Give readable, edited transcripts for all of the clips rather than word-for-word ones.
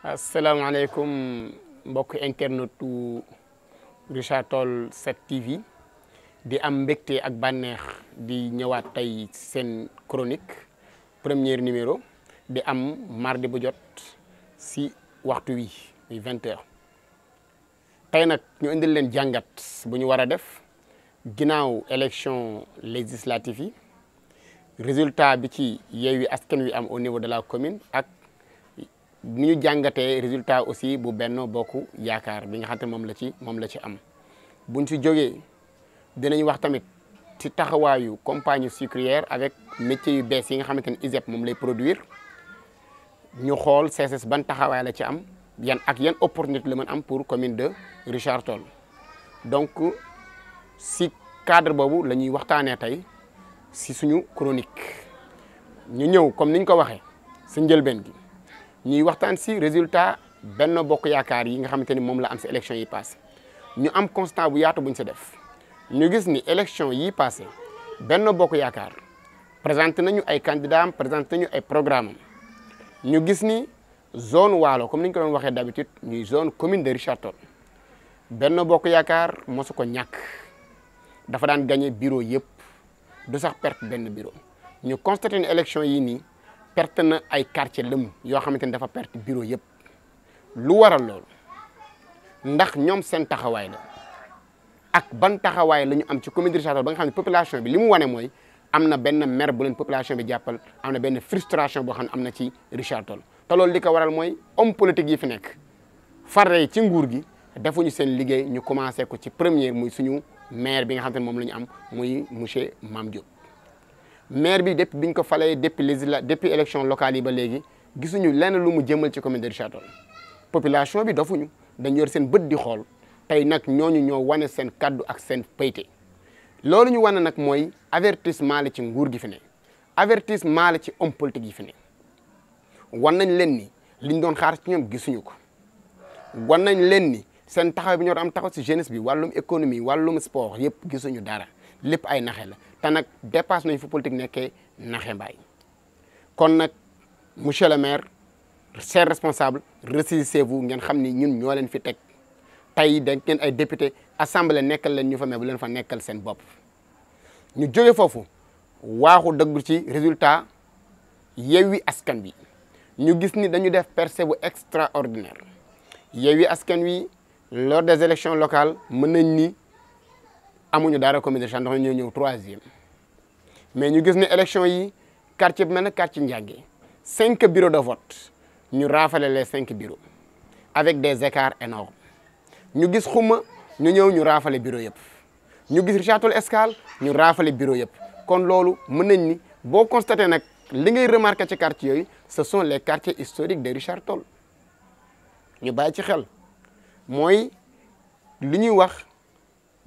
asalaamaaleykum mbokk internetu Richard Toll 7 TV di am mbégte ak bànneex di ñëwaat tey seen chronique premier numéro di am mardi bu jot si waxtu wi muy 20h tey nag ñu indil leen jàngat bu ñu war a def ginnaaw élection législative yi résultat bi ci Yewwi Askan Wi am au niveau de la commune ak ni ñu jàngatee résultat aussi bu Benno Bokk Yaakaar bi nga xam ne moom la ci am buñ ci jógee dinañ wax tamit ci taxawaayu compagnie sucrière avec métiers yu bees yi nga xamante ni ISEP moom lay produire ñu xool CSS ban taxawaay la ci am yan opportunité la mën am pour commune de Richard Toll donc si cadre boobu la ñuy waxtaanee tey si suñu chronique ñu ñëw comme niñ ko waxee si njëlbeen gi ñuy waxtaan si résultat Benno Bokk Yaakaar yi nga xamante ni moom la am si élection yi passé ñu am constat bu yaatu buñ si def ñu gis ni élection yi passé Benno Bokk Yaakaar présenté nañu ay candidats am présenté nañu ay programme am ñu gis ni zone Waalo comme ni ñu ko doon waxee d'habitude ñuy zone commune de Richard Toll Benno Bokk Yaakaar mosu ko ñàkk dafa daan gagné bureau yëpp du sax perte benn bureau ñu constaté ni élection yi nii perte na ay quartier lëm yoo xamante ni dafa perte bureau yëpp lu waral loolu ndax ñoom seen taxawaay la ak ban taxawaay la ñu am ci commune de Richard Toll ba nga xam ne population bi li mu wane mooy am na benn mer bu leen population bi jàppal am na benn frustration boo xam ne am na ci Richard Toll te loolu li ko waral mooy homme politique yi fi nekk farre ci nguur gi defuñu seen liggéey ñu commencé ko ci première muy suñu maire bi nga xam ne moom la ñu am muy monsieur Mame Diop maire bi depuis biñ ko falee depuis élection locale yi ba léegi gisuñu lenn lu mu jëmal ci commune de Richard Toll population bi dofuñu dañ yor seen bët di xool tey nag ñooñu ñoo wane seen kaddu ak seen payte loolu ñu wane nag mooy avertissement la ci nguur gi fi ne avertissement la ci homme politique yi fi ne wan nañ leen ni liñ doon xaar ci ñoom gisuñu ko wan nañ leen ni seen taxaw bi ñoo am taxaw si jeunesse bi wàllum économie wàllum sport yëpp gisuñu dara lépp ay naxe la te nag dépasse nañu fu politique nekkee naxe mbaay kon nag monsieur le maire chers responsables ressaisissez-vous ngeen xam ni ñun ñoo leen fi teg tey dañ ngeen ay député assemblée nekkal leen ñu fa mais bu leen fa nekkal seen bopp ñu jóge foofu waaxu dëggu ci résultat Yewwi Askan Wi ñu gis ni dañu def percée bu extraordinaire Yewwi Askan Wi lors des élections locales mën nañ ni amuñu dara commune de Richard Toll ñoo ñëw 3e mais ñu gis ne élection yi quartier bi mel na quartier Ndiangué 5 bureaux de vote ñu raafale les 5 bureaux avec des écarts énormes ñu gis xuma ñu ñëw ñu raafale bureau yëpp ñu gis Richard Toll Escale ñu raafale bureau yëpp kon loolu mën nañ ni boo constaté nag li ngay remarqué ci quartier yooyu ce sont les quartiers historiques de Richard Toll ñu bàyyi ci xel mooy li ñuy wax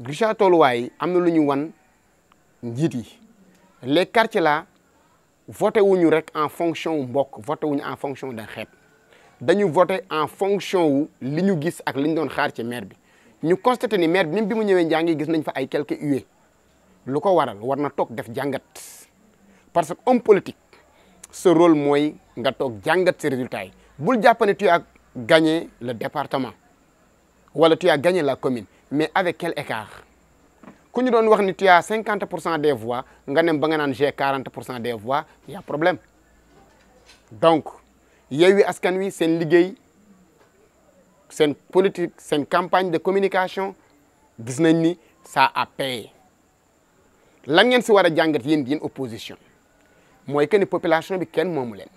Richard Toll waaye am na lu ñu wan njiit yi les quartiers là voté wuñu rek en fonction wu mbokk voté wuñu en fonction de xeet dañu voté en fonction wu li ñu gis ak li ñu doon xaar ci maire bi ñu constaté ni maire bi même bi mu ñëwee njàngi gis nañ fa ay quelques huées lu ko waral war na toog def jàngat parce que homme politique ce rôle mooy nga toog jàngat ci résultats yi bul jàpp ne tu as gagné le département wala tu as gagné la commune mais avec quel écart ku ñu doon wax ni tu as 50% des voix nga nem ba nga naan j'ai 40% des voix y a problème donc Yewwi Askan Wi seen liggéey seen politique seen campagne de communication gis nañ ni ça a payé lan ngeen si war a jàngat yéen opposition mooy que ni population bi kenn moomu leen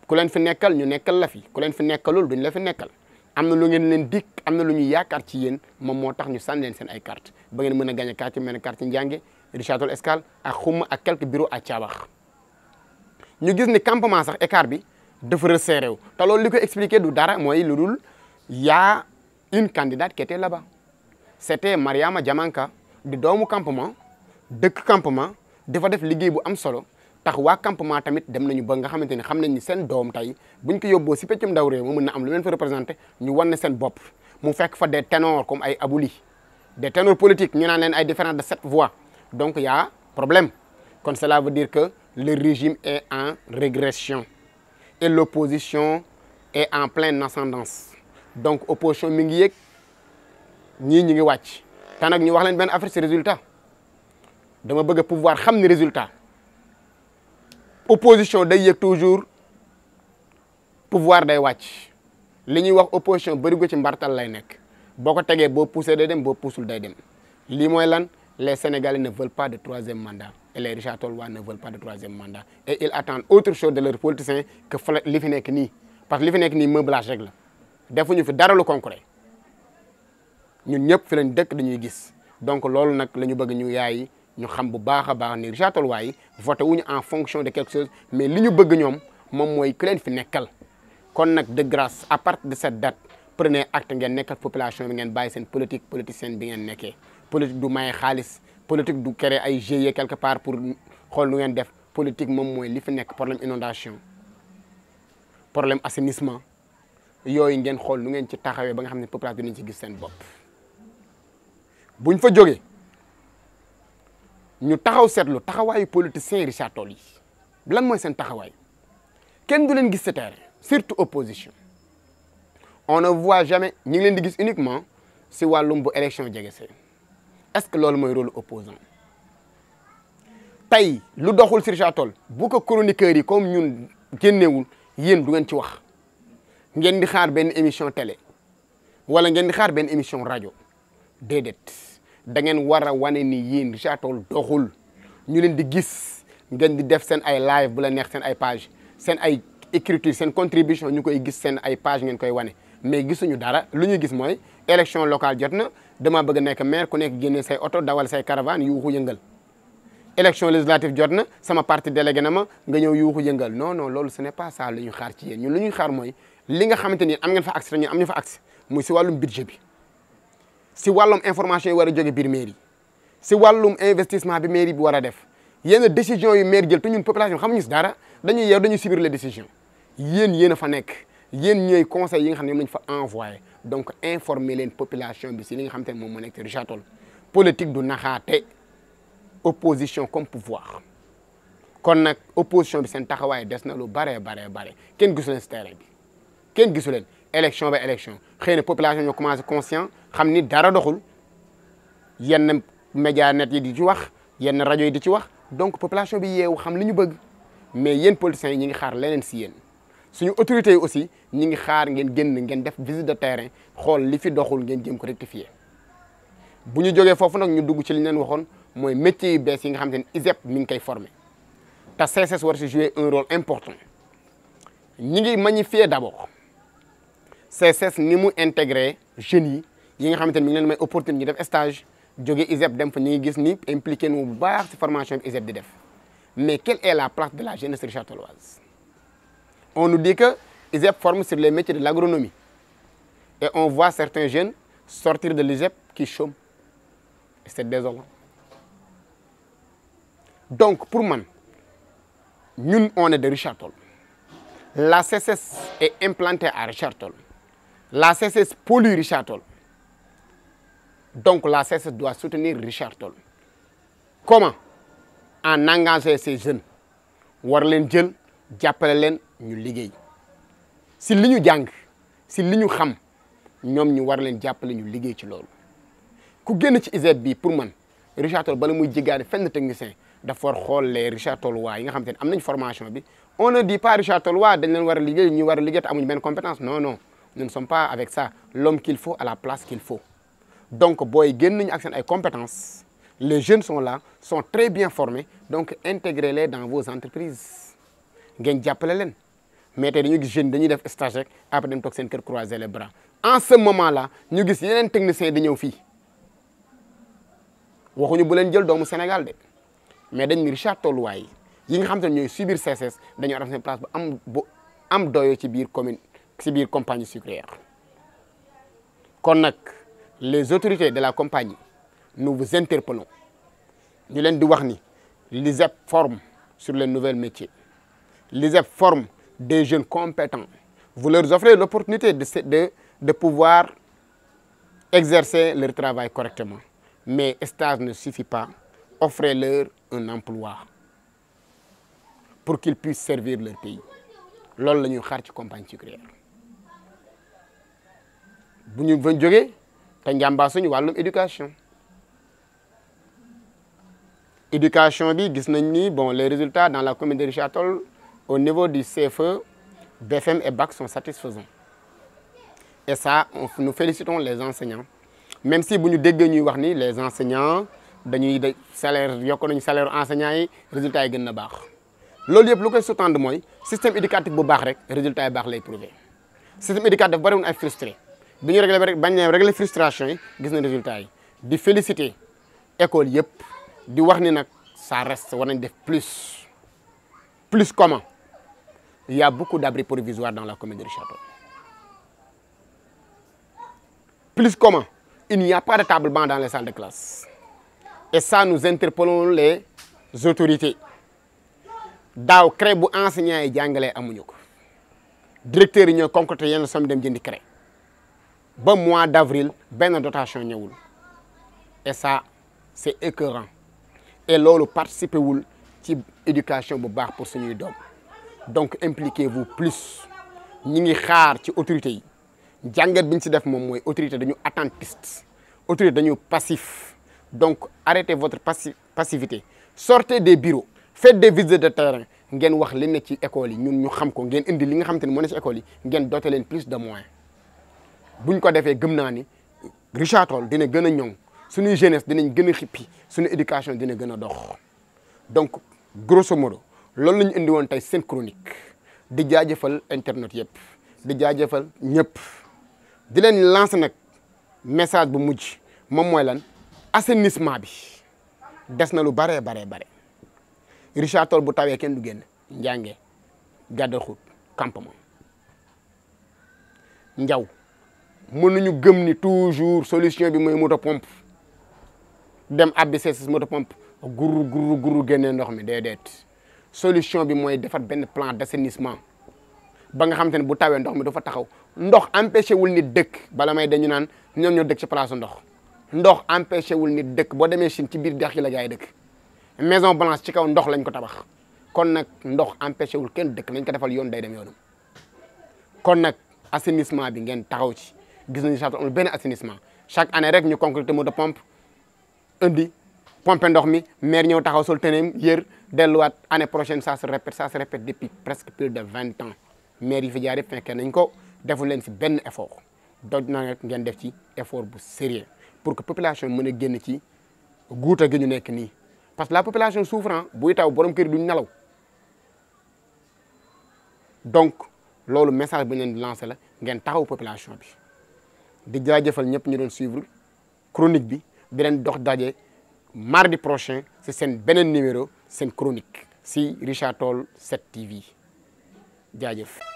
ku leen fi nekkal ñu nekkal la fi ku leen fi nekkalul duñ la fi nekkal am na lu ngeen leen dikk am na lu ñu yaakaar ci yéen moom moo tax ñu sànni leen seen ay carte ba ngeen mën a gagné quartier mel ne quartier Ndiangué Richard Toll Escale ak xuma ak quelques bureaux à Thiabax ñu gis ni campement sax écart bi dafa resserré wu te loolu li ko expliqué du dara mooy lu dul y a une candidate qui était là-bas c'était Mariama Diamanka di doomu campement dëkk campement dafa def liggéey bu am solo tax waa campement tamit dem nañu ba nga xamante ni xam nañ ni seen doom tey buñ ko yóbboo si peccum ndaw réew mu mën na am lu leen fa représenté ñu wan ne seen bopp mu fekk fa des ténors comme ay Abouli des ténors politiques ñu naan leen ay différence de 7 voix donc y a problème kon cela veut dire que le régime est en régression et l'opposition est en pleine ascendance donc opposition mi ngi yéeg ñii ñi ngi wàcc te nag ñu wax leen benn affaire ci résultat dama bëgg pouvoir xam ni résultat opposition day yéeg toujours pouvoir day wàcc li ñuy wax opposition bëri ko ci mbartal lay nekk boo ko tegee boo poussé day dem boo poussul day dem lii mooy lan les Sénégalais ne veulent pas de troisième mandat et les Richard Toll ne veulent pas de troisième mandat et ils attendent autre chose de leurs politiciens que li fi nekk nii parce que li fi nekk nii meublage rek la defuñu fi dara lu concret ñun ñëpp fi lañ dëkk dañuy gis donc loolu nag la ñu bëgg ñu yaay ñu xam bu baax a baax ni Richard Toll waaye voté wuñu en fonction de quelque chose mais li ñu bëgg ñoom moom mooy ku leen fi nekkal kon nag de grâce à partir de cette date prenez acte ngeen nekkal population bi ngeen bàyyi seen politique politicienne bi ngeen nekkee politique du maye xaalis politique du créer ay GIE quelque part pour xool lu ngeen def politique moom mooy li fi nekk problème inondation problème assainissement yooyu ngeen xool nu ngeen ci taxawee ba nga xam ne population dinañ ci gis seen bopp buñ fa jógee ñu taxaw seetlu taxawaayu politiciens Richard Toll yi lan mooy seen taxawaay kenn du leen gis ci terrain surtout opposition on ne voit jamais ñu ngi leen di gis uniquement si wàllum bu élection jegesee est-ce que loolu mooy rôle opposant tey lu doxul si Richard Toll bu ko chroniqueurs yi comme ñun génnewul yéen du ngeen ci wax ngeen di xaar benn émission télé wala ngeen di xaar benn émission rajo déedéet da ngeen war a wane ni yéen Richard Toll doxul ñu leen di gis ngeen di def seen ay live bu la neex seen ay page seen ay écriture seen contribution ñu koy gis seen ay page ngeen koy wane mais gisuñu dara lu ñuy gis mooy élection locale jot na dama bëgg nekk maire ku nekk génne say oto dawal say caravane yuuxu yëngal élection législative jot na sama parti délégué na ma nga ñëw yuuxu yëngal non non loolu ce n'est pas ça lu ñu xaar ci yéen ñun lu ñuy xaar mooy li nga xamante ni am ngeen fa accès te ñun am ñu fa accès muy si wàllum budget bi si wàllum information yi war a jóge biir mairie si wàllum investissement bi mairie bi war a def yenn décision yu maire jël te ñun population xamuñu si dara dañuy yeew dañuy subir les décisions yéen a fa nekk yéen ñooy conseils yi nga xam ne ñoom lañ fa envoyé donc informer leen population bi si li nga xamante ne moom moo nekk Richard Toll politique du naxaate opposition comme pouvoir kon nag opposition bi seen taxawaay des na lu bare kenn gisu leen si terrain bi kenn gisu leen élection ba élection xëy na population ñoo commencé conscient xam ni dara doxul yenn média net yi di ci wax yenn rajo yi di ci wax donc population bi yeewu xam li ñu bëgg mais yéen politiciens yi ñi ngi xaar leneen si yéen suñu autorités yi aussi ñi ngi xaar ngeen génn ngeen def visite de terrain xool li fi doxul ngeen jéem ko rectifier bu ñu jógee foofu nag ñu dugg ci li ñu leen waxoon mooy métiers yu bees yi nga xamante ne ISEP mi ngi koy former te CSS war si jouer un rôle important ñi ngi magnifier d'abord CSS ni mu intégré jeunes yi nga xamante ne mi ngi leen may opportunité ñu def stage jóge ISEP dem fa ñu ngi gis ni impliqué nu bu baax si formation bi ISEP di def mais quelle est la place de la jeunesse richard-tolloise? On nous dit que ISEP forme sur les métiers de l'agronomie et on voit certains jeunes sortir de l'ISEP qui chôment et c'est désolant. Donc pour moi, nous on est de Richard Toll. La CSS est implantée à Richard Toll. La CSS pollue Richard Toll. Donc la CSS doit soutenir Richard Toll. Comment? En engageant ces jeunes war leen jël jàppale leen ñu liggéey si li ñu jàng si li ñu xam ñoom ñu war leen jàppale ñu liggéey ci loolu ku génn ci ISEP bi pour man Richard Toll bala muy jéggaani fenn technicien dafa war xool les Richard Toll waa yi nga xam te ne am nañ formation bi on ne dit pas Richard Toll waa dañ leen war a liggéey ñu war a liggéey te amuñu benn compétence non non nous ne sommes pas avec ça l'homme qu'il faut à la place qu'il faut donc booy génn nañu ak seen ay compétences les jeunes sont là sont très bien formés donc intégrez-les dans vos entreprises ngeen jàppale leen mais tey dañu gis jeunes dañuy def stage rek après dem toog seen kër croiser les bras en ce moment là ñu gis yeneen techniciens di ñëw fii waxuñu bu leen jël doomu Sénégal de mais dañ ni Richard Toll waay yi nga xam te ne ñooy subir CSS dañoo def seen place bu am doyo ci biir commune ci biir compagnie sucrière kon nag les autorités de la compagnie nous vous interpellons ñu leen di wax ni l'ISEP forme sur les nouveaux métiers l'ISEP forme des jeunes compétents vous leur offrez l'opportunité de pouvoir exercer leur travail correctement mais stage ne suffit pas offrez-leur un emploi pour qu'ils puissent servir leur pays loolu la ñuy xaar ci compagnie sucrière bu ñu fa jógee te njàmbaasuñu wàllum éducation. Éducation bi gis nañ ni bon les résultats dans la commune de Richard Toll au niveau du CFE BFM et Bac sont satisfaisants et ça nous félicitons les enseignants même si bu ñu déggee ñuy wax ni les enseignants dañuy salaire yokk nañu salaire enseignants yi résultats yi gën na baax loolu yëpp lu koy sous-tendre mooy système éducatif bu baax rek résultats yi baax lay prouver système éducatif bariwul ay frustré bi ñu régler bañ a régler frustration yi gis na résultats yi di féliciter école yëpp di wax ni nag ça reste war nañ def plus comment il y a beaucoup d'abris provisoires dans la commune de Richard Toll. Plus comment il n'y a pas de table-banc dans les salles de classe et ça nous interpellons les autorités daaw CREI bu enseignants yi jàngalee amuñu ko directeurs yi ñoo concrété yenn somme dem jëndi CREI ba mois d'avril benn dotation ñëwul et ça c'est écœurant et loolu participer wul ci éducation bu baax pour suñuy doom donc impliquez-vous plus ñi ngi xaar ci autorités yi jàngat bi ñu ci def moom mooy autorité dañu attentiste autorité dañu passif donc arrêtez votre passivité sortez des bureaux faites des visites de terrain ngeen wax li ne ci école yi ñun ñu xam ko ngeen indi li nga xam te ne moo ne ci école yi ngeen doter leen plus de moyens buñ ko defee gëm naa ni Richard Toll dina gën a ñoŋ suñuy jeunesse dinañ gën a xippi suñu éducation dina gën a dox donc grosso modo loolu la ñu indi woon tey seen chronique di jaajëfal internet yëpp di jaajëfal ñëpp di leen lancer nag message bu mujj moom mooy lan assainissement bi des na lu bare Richard Toll bu tawee kenn du génn njànge gàddal xut campement njaw mënuñu gëm ni toujours solution bi mooy moto pompe dem abbi ses moto pompe guru génnee ndox mi déedéet solution bi mooy defar benn plan d'assainissement ba nga xam te ne bu tawee ndox mi dafa taxaw ndox empêché wul nit dëkk bala may dañu naan ñoom ñoo dëkk ci place ndox empêché wul nit dëkk boo demee Chine ci biir dex yi la gaay dëkk Maison Blanche ci kaw ndox lañ ko tabax kon nag ndox empêché wul kenn dëkk nañ ko defal yoon day dem yoonam kon nag assainissement bi ngeen taxaw ci gis nañu sax amul benn assainissement chaque année rek ñu concréter moto pompe indi pompe ndox mi maire ñëw taxaw sol teneem yër delluwaat année prochaine ça se répète depuis presque plus de 20 ans maire yi fi jaar yëpp fekkee nañ ko deful leen si benn effort doj na rek ngeen def ci effort bu sérieux pour que population mën a génn ci guuta gi ñu nekk nii parce que la population souffrant buy taw borom kër duñ nelaw donc loolu message bi leen di lancé la ngeen taxaw population bi di jaajëfal ñëpp ñu doon suivre chronique bi di leen dox daje mardi prochain c'est seen beneen numéro seen chronique si Richard Toll 7 TV jaajëf